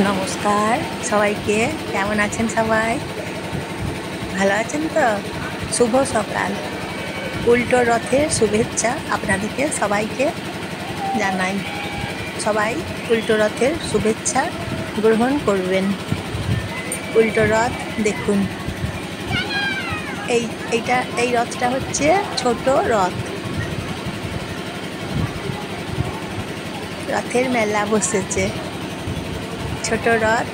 নমস্কার সবাইকে। কেমন আছেন সবাই? ভালো আছেন তো? শুভ সকাল। উল্টো রথের শুভেচ্ছা আপনাদেরকে সবাইকে জানাই। সবাই উল্টো রথের শুভেচ্ছা গ্রহণ করবেন। উল্টো রথ দেখুন, এই রথটা হচ্ছে ছোট রথ। রথের মেলা বসেছে। ছোট রথ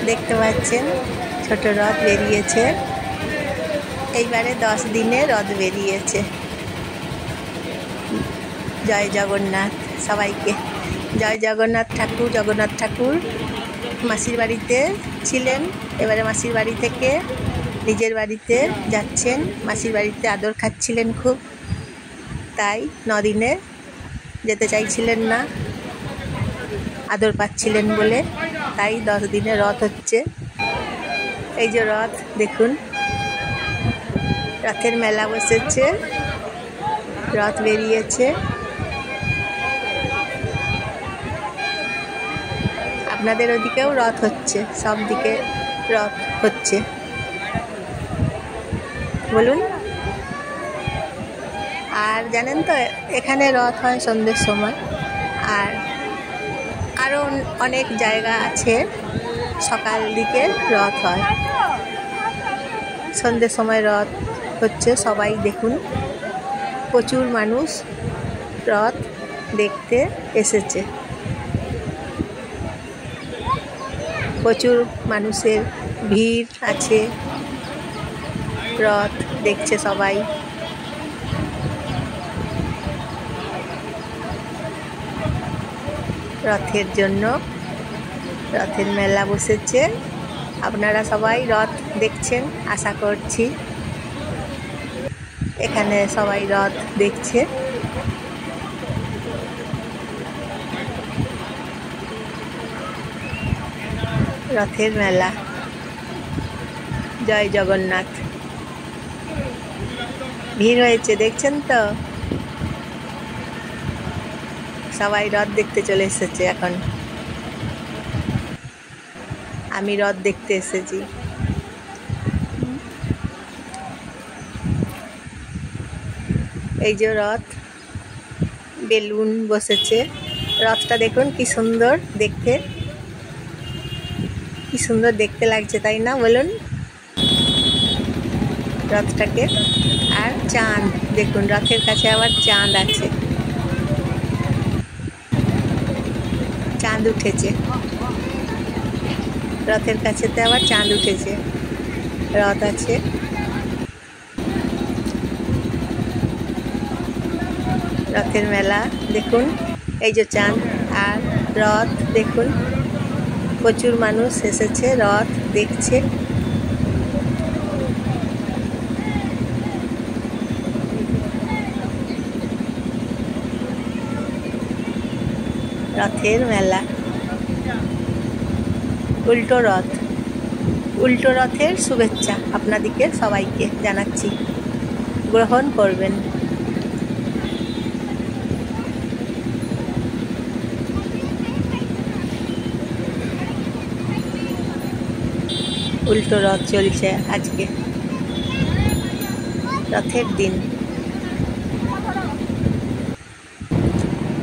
দেখতে পাচ্ছেন, ছোট রথ বেরিয়েছে। এইবারে 10 দিনে রথ বেরিয়েছে। জয় জগন্নাথ সবাইকে। জয় জগন্নাথ ঠাকুর। জগন্নাথ ঠাকুর মাসির বাড়িতে ছিলেন, এবারে মাসির বাড়ি থেকে নিজের বাড়িতে যাচ্ছেন। মাসির বাড়িতে আদর খাচ্ছিলেন খুব, তাই 9 দিনে যেতে চাইছিলেন না, আদর পাচ্ছিলেন বলে, তাই 10 দিনে রথ হচ্ছে। এই যে রথ দেখুন, রথের মেলা বসেছে, রথ বেরিয়েছে। আপনাদের ওদিকেও রথ হচ্ছে, সব দিকে রথ হচ্ছে। বলুন। আর জানেন তো, এখানে রথ হয় সন্ধ্যের সময়, আর আরও অনেক জায়গা আছে সকাল দিকে রথ হয়। সন্ধ্যের সময় রথ হচ্ছে, সবাই দেখুন। প্রচুর মানুষ রথ দেখতে এসেছে। প্রচুর মানুষের ভিড় আছে, রথ দেখছে সবাই। রথের জন্য রথের মেলা বসেছে। আপনারা সবাই রথ দেখছেন আশা করছি। এখানে সবাই রথ দেখছে। রথের মেলা। জয় জগন্নাথ। ভিড় হয়েছে, দেখছেন তো? সবাই রথ দেখতে চলে এসেছে এখন। আমি রথ দেখতে এসেছি। এই যে রথ, বেলুন বসেছে। রথটা দেখুন কি সুন্দর দেখতে, কি সুন্দর দেখতে লাগছে, তাই না? বলুন। রথটাকে। আর চাঁদ দেখুন, রথের কাছে আবার চাঁদ আছে, চাঁদ উঠেছে। রথের কাছেতে আবার চাঁদ উঠেছে, রথ আছে। রথের মেলা দেখুন, এই যে চাঁদ আর রথ দেখুন। প্রচুর মানুষ এসেছে, রথ দেখছে। রথের মেলা। উল্টো রথ। উল্টো রথের শুভেচ্ছা আপনাদেরকে সবাইকে জানাচ্ছি, গ্রহণ করবেন। উল্টো রথ চলছে আজকে, রথের দিন।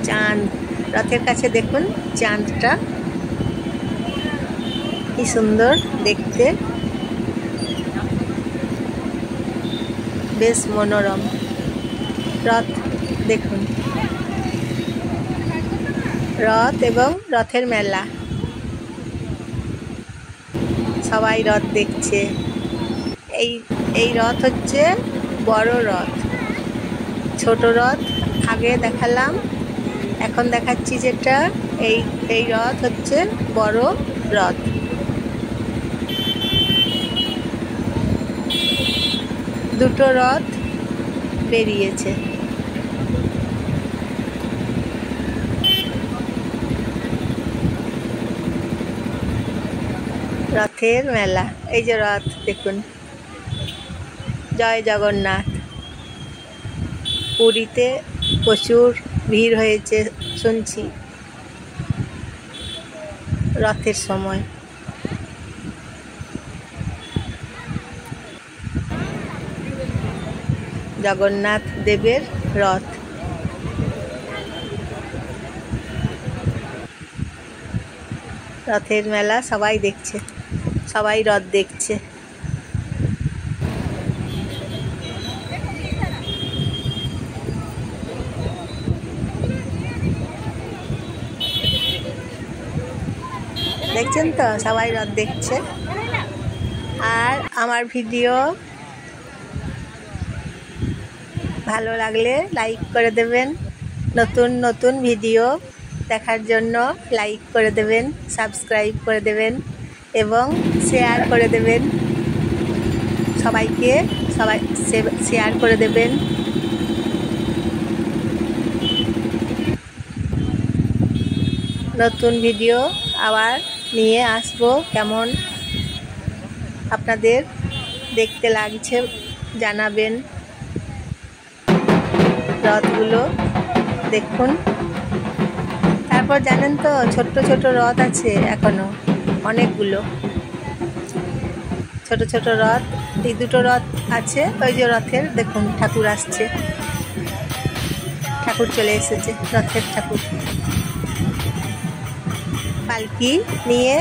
চাঁদ রথের কাছে দেখুন, চাঁদটা কি সুন্দর দেখতে, বেশ মনোরম। রথ দেখুন, রথ এবং রথের মেলা। সবাই রথ দেখছে। এই রথ হচ্ছে বড় রথ। ছোট রথ আগে দেখালাম, এখন দেখাচ্ছি যেটা, এই রথ হচ্ছে বড় রথ। দুটো রথ বেরিয়েছে। রথের মেলা। এই যে রথ দেখুন। জয় জগন্নাথ। পুরীতে প্রচুর ভিড় হয়েছে শুনছি। রথের সময়। জগন্নাথ দেবের রথ। রথের মেলা সবাই দেখছে, সবাই রথ দেখছে। দেখছেন তো, সবাই রথ দেখছে। আর আমার ভিডিও ভালো লাগলে লাইক করে দেবেন। নতুন নতুন ভিডিও দেখার জন্য লাইক করে দেবেন, সাবস্ক্রাইব করে দেবেন এবং শেয়ার করে দেবেন। সবাইকে শেয়ার করে দেবেন। নতুন ভিডিও আবার নিয়ে আসবো। কেমন আপনাদের দেখতে লাগছে জানাবেন। রথগুলো দেখুন। তারপর জানেন তো, ছোট্ট ছোট রথ আছে এখনো অনেকগুলো ছোট ছোট রথ। এই দুটো রথ আছে, ওই যে রথের দেখুন ঠাকুর আসছে, ঠাকুর চলে এসেছে, রথের ঠাকুর পালকি নিয়ে,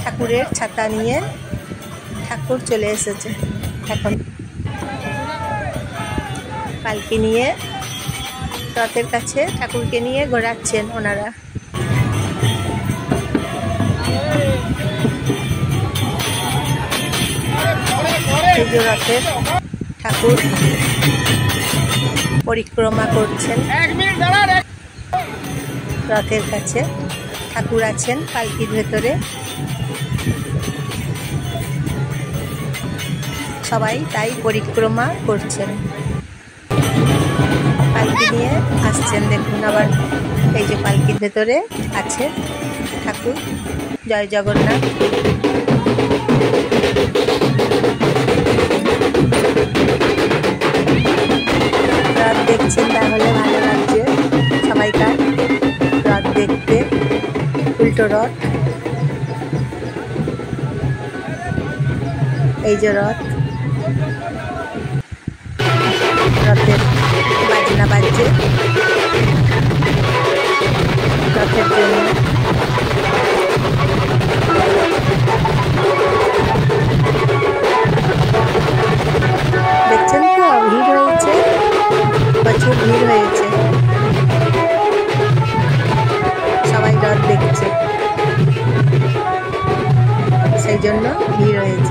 ঠাকুরের ছাতা নিয়ে ঠাকুর চলে এসেছে। এখন পালকি নিয়ে রথের কাছে ঠাকুরকে নিয়ে ঘোরাচ্ছেন ওনারা। রথের ঠাকুর পরিক্রমা করছেন। রথের কাছে ঠাকুর আছেন পালকির ভেতরে, সবাই তাই পরিক্রমা করছেন, পালকি নিয়ে আসছেন। দেখুন আবার এই যে পালকির ভেতরে আছে ঠাকুর। জয় জগন্নাথ। রথ দেখছেন তাহলে ভালো লাগছে সবাইকার রথ দেখতে। উল্টো রথ, এই যে রথ, রথের বাজনা বাজছে রথের জন্য। দেখছেন তো, ভিড় হয়েছে, প্রচুর ভিড় হয়েছে, সবাই রথ দেখছে, সেই জন্য ভিড় হয়েছে।